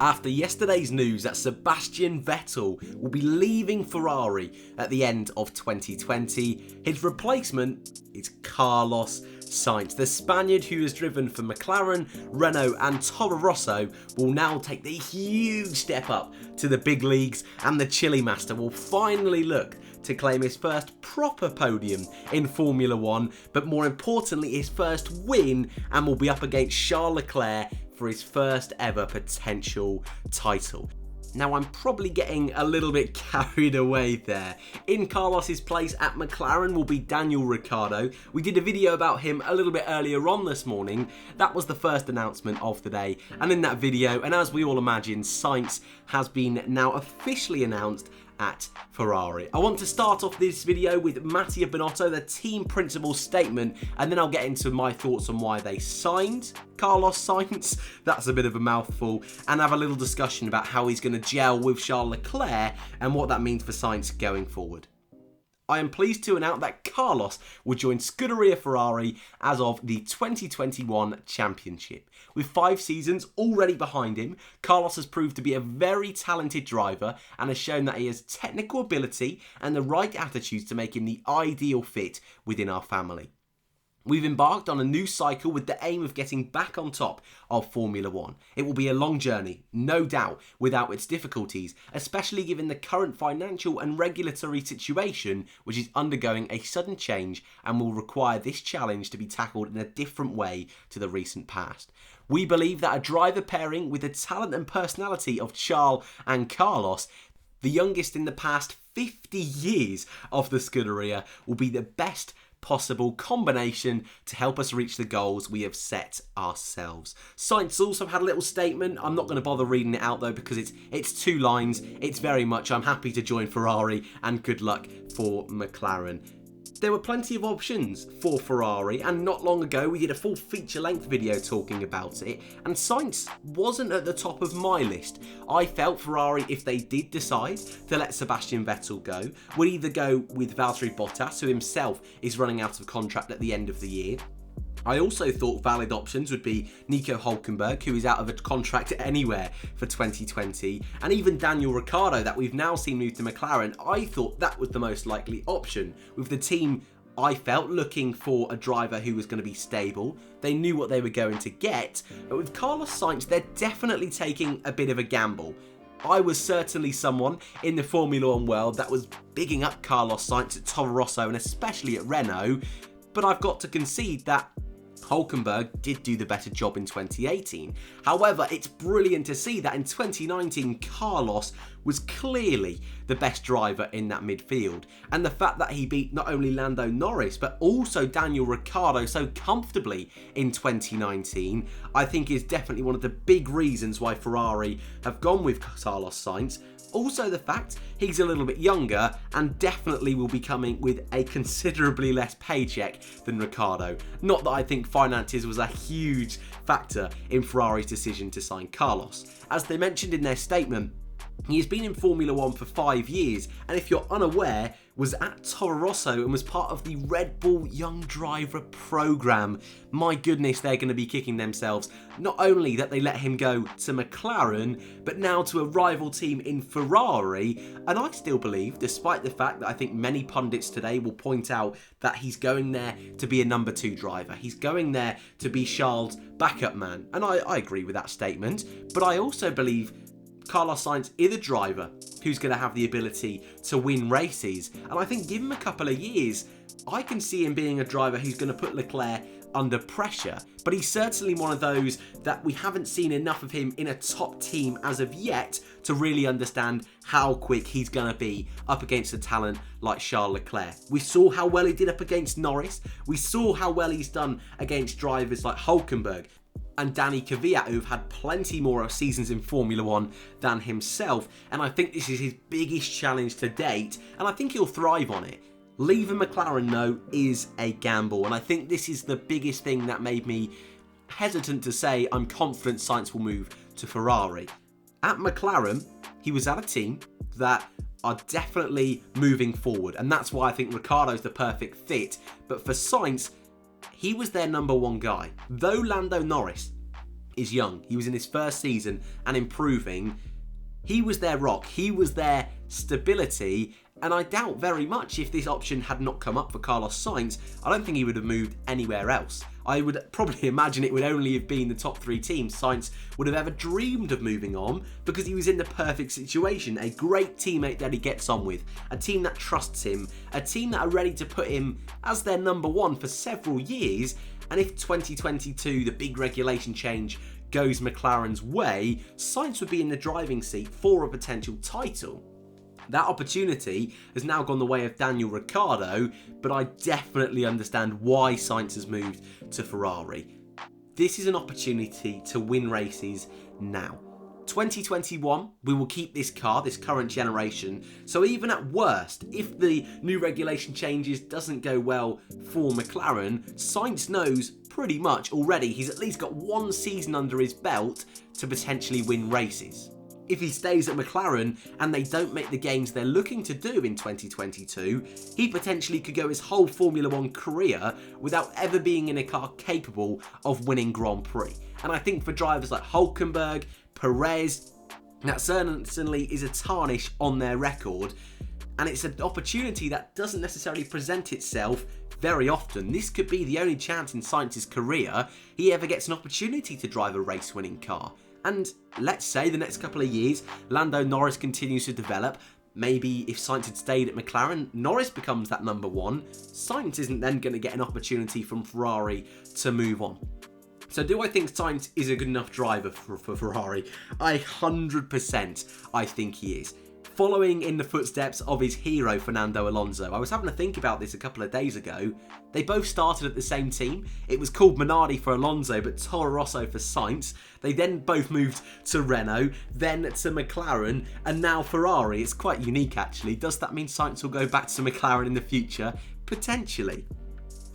After yesterday's news that Sebastian Vettel will be leaving Ferrari at the end of 2020, his replacement is Carlos Sainz. The Spaniard who has driven for McLaren, Renault and Toro Rosso will now take the huge step up to the big leagues, and the Chile master will finally look to claim his first proper podium in Formula 1, but more importantly his first win, and will be up against Charles Leclerc for his first ever potential title. Now, I'm probably getting a little bit carried away there. In Carlos's place at McLaren will be Daniel Ricciardo. We did a video about him a little bit earlier on this morning. That was the first announcement of the day. And in that video, and as we all imagine, Sainz has been now officially announced at Ferrari. I want to start off this video with Mattia Binotto, the team principal's statement, and then I'll get into my thoughts on why they signed Carlos Sainz, that's a bit of a mouthful, and have a little discussion about how he's going to gel with Charles Leclerc and what that means for Sainz going forward. I am pleased to announce that Carlos will join Scuderia Ferrari as of the 2021 championship. With 5 seasons already behind him, Carlos has proved to be a very talented driver and has shown that he has technical ability and the right attitudes to make him the ideal fit within our family. We've embarked on a new cycle with the aim of getting back on top of Formula 1. It will be a long journey, no doubt, without its difficulties, especially given the current financial and regulatory situation, which is undergoing a sudden change and will require this challenge to be tackled in a different way to the recent past. We believe that a driver pairing with the talent and personality of Charles and Carlos, the youngest in the past 50 years of the Scuderia, will be the best possible combination to help us reach the goals we have set ourselves. Sainz also had a little statement. I'm not going to bother reading it out though because it's 2 lines. It's very much, I'm happy to join Ferrari and good luck for McLaren. There were plenty of options for Ferrari, and not long ago we did a full feature-length video talking about it, and Sainz wasn't at the top of my list. I felt Ferrari, if they did decide to let Sebastian Vettel go, would either go with Valtteri Bottas, who himself is running out of contract at the end of the year. I also thought valid options would be Nico Hülkenberg, who is out of a contract anywhere for 2020, and even Daniel Ricciardo, that we've now seen move to McLaren. I thought that was the most likely option, with the team, I felt, looking for a driver who was going to be stable. They knew what they were going to get, but with Carlos Sainz, they're definitely taking a bit of a gamble. I was certainly someone in the Formula 1 world that was bigging up Carlos Sainz at Toro Rosso and especially at Renault, but I've got to concede that Hülkenberg did do the better job in 2018. However, it's brilliant to see that in 2019, Carlos was clearly the best driver in that midfield. And the fact that he beat not only Lando Norris, but also Daniel Ricciardo so comfortably in 2019, I think is definitely one of the big reasons why Ferrari have gone with Carlos Sainz. Also the fact he's a little bit younger and definitely will be coming with a considerably less paycheck than Ricciardo. Not that I think finances was a huge factor in Ferrari's decision to sign Carlos. As they mentioned in their statement, he has been in Formula 1 for 5 years, and if you're unaware, was at Toro Rosso and was part of the Red Bull Young Driver program. My goodness, they're going to be kicking themselves. Not only that they let him go to McLaren, but now to a rival team in Ferrari. And I still believe, despite the fact that I think many pundits today will point out that he's going there to be a number 2 driver. He's going there to be Charles' backup man. And I agree with that statement. But I also believe Carlos Sainz is a driver who's going to have the ability to win races, and I think give him a couple of years, I can see him being a driver who's going to put Leclerc under pressure. But he's certainly one of those that we haven't seen enough of him in a top team as of yet to really understand how quick he's going to be up against a talent like Charles Leclerc. We saw how well he did up against Norris. We saw how well he's done against drivers like Hülkenberg and Danny Kvyat, who've had plenty more seasons in Formula 1 than himself, and I think this is his biggest challenge to date, and I think he'll thrive on it. Leaving McLaren, though, is a gamble, and I think this is the biggest thing that made me hesitant to say I'm confident Sainz will move to Ferrari. At McLaren, he was at a team that are definitely moving forward, and that's why I think Ricciardo's the perfect fit, but for Sainz, he was their number 1 guy. Though Lando Norris is young. He was in his first season and improving. He was their rock. He was their stability. And I doubt very much if this option had not come up for Carlos Sainz, I don't think he would have moved anywhere else. I would probably imagine it would only have been the top 3 teams Sainz would have ever dreamed of moving on, because he was in the perfect situation. A great teammate that he gets on with, a team that trusts him, a team that are ready to put him as their number 1 for several years. And if 2022, the big regulation change, goes McLaren's way, Sainz would be in the driving seat for a potential title. That opportunity has now gone the way of Daniel Ricciardo, but I definitely understand why Sainz has moved to Ferrari. This is an opportunity to win races now. 2021, we will keep this car, this current generation, so even at worst, if the new regulation changes doesn't go well for McLaren, Sainz knows pretty much already he's at least got 1 season under his belt to potentially win races. If he stays at McLaren and they don't make the gains they're looking to do in 2022, he potentially could go his whole Formula 1 career without ever being in a car capable of winning Grand Prix. And I think for drivers like Hülkenberg, Perez, that certainly is a tarnish on their record, and it's an opportunity that doesn't necessarily present itself very often. This could be the only chance in Sainz's career he ever gets an opportunity to drive a race-winning car. And let's say the next couple of years, Lando Norris continues to develop. Maybe if Sainz had stayed at McLaren, Norris becomes that number 1. Sainz isn't then going to get an opportunity from Ferrari to move on. So do I think Sainz is a good enough driver for Ferrari? 100% I think he is. Following in the footsteps of his hero, Fernando Alonso. I was having to think about this a couple of days ago. They both started at the same team. It was called Minardi for Alonso, but Toro Rosso for Sainz. They then both moved to Renault, then to McLaren, and now Ferrari. It's quite unique, actually. Does that mean Sainz will go back to McLaren in the future? Potentially.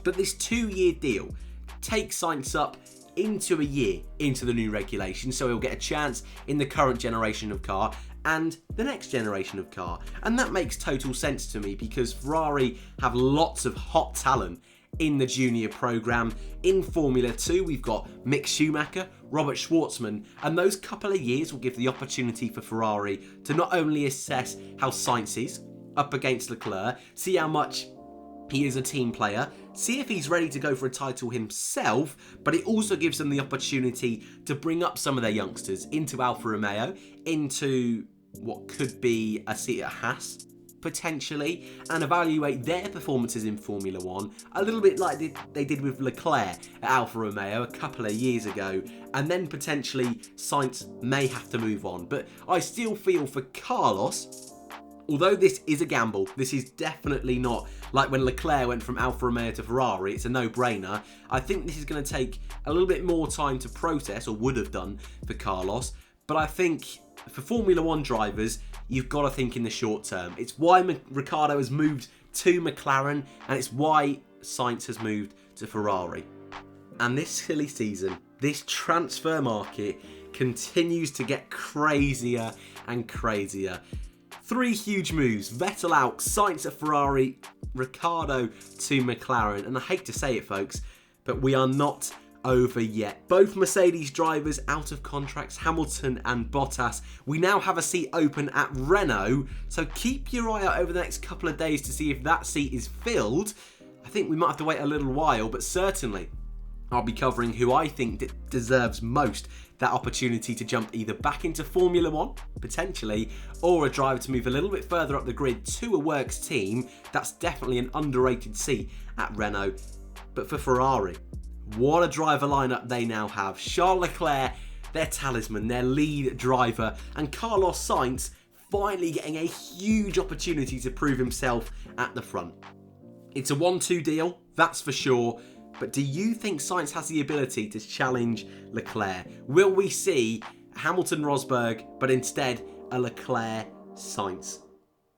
But this 2-year deal takes Sainz up into a year into the new regulation, so he'll get a chance in the current generation of car and the next generation of car. And that makes total sense to me, because Ferrari have lots of hot talent in the junior programme. In Formula 2, we've got Mick Schumacher, Robert Schwartzman, and those couple of years will give the opportunity for Ferrari to not only assess how Sainz is up against Leclerc, see how much he is a team player, see if he's ready to go for a title himself, but it also gives them the opportunity to bring up some of their youngsters into Alfa Romeo, into what could be a seat at Haas, potentially, and evaluate their performances in Formula 1, a little bit like they did with Leclerc at Alfa Romeo a couple of years ago, and then potentially Sainz may have to move on. But I still feel for Carlos, although this is a gamble, this is definitely not like when Leclerc went from Alfa Romeo to Ferrari, it's a no-brainer. I think this is going to take a little bit more time to process, or would have done for Carlos, but I think for Formula 1 drivers, you've got to think in the short term. It's why Ricciardo has moved to McLaren, and it's why Sainz has moved to Ferrari. And this silly season, this transfer market continues to get crazier and crazier. 3 huge moves: Vettel out, Sainz at Ferrari, Ricciardo to McLaren. And I hate to say it, folks, but we are not over yet. Both Mercedes drivers out of contracts, Hamilton and Bottas. We now have a seat open at Renault, so keep your eye out over the next couple of days to see if that seat is filled. I think we might have to wait a little while, but certainly I'll be covering who I think deserves most that opportunity to jump either back into Formula 1, potentially, or a driver to move a little bit further up the grid to a works team. That's definitely an underrated seat at Renault. But for Ferrari, what a driver lineup they now have. Charles Leclerc, their talisman, their lead driver, and Carlos Sainz finally getting a huge opportunity to prove himself at the front. It's a 1-2 deal, that's for sure, but do you think Sainz has the ability to challenge Leclerc? Will we see Hamilton-Rosberg, but instead a Leclerc-Sainz?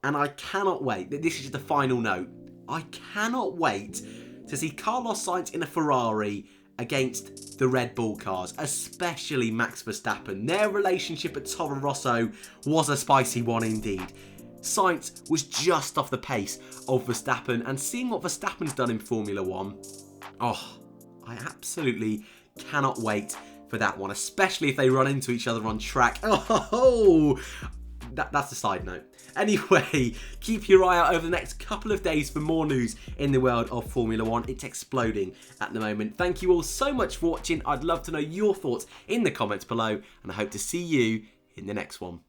And I cannot wait, this is just the final note, I cannot wait to see Carlos Sainz in a Ferrari against the Red Bull cars, especially Max Verstappen. Their relationship at Toro Rosso was a spicy one indeed. Sainz was just off the pace of Verstappen, and seeing what Verstappen's done in Formula 1, I absolutely cannot wait for that one, especially if they run into each other on track. Oh, that's a side note. Anyway, keep your eye out over the next couple of days for more news in the world of Formula 1. It's exploding at the moment. Thank you all so much for watching. I'd love to know your thoughts in the comments below, and I hope to see you in the next one.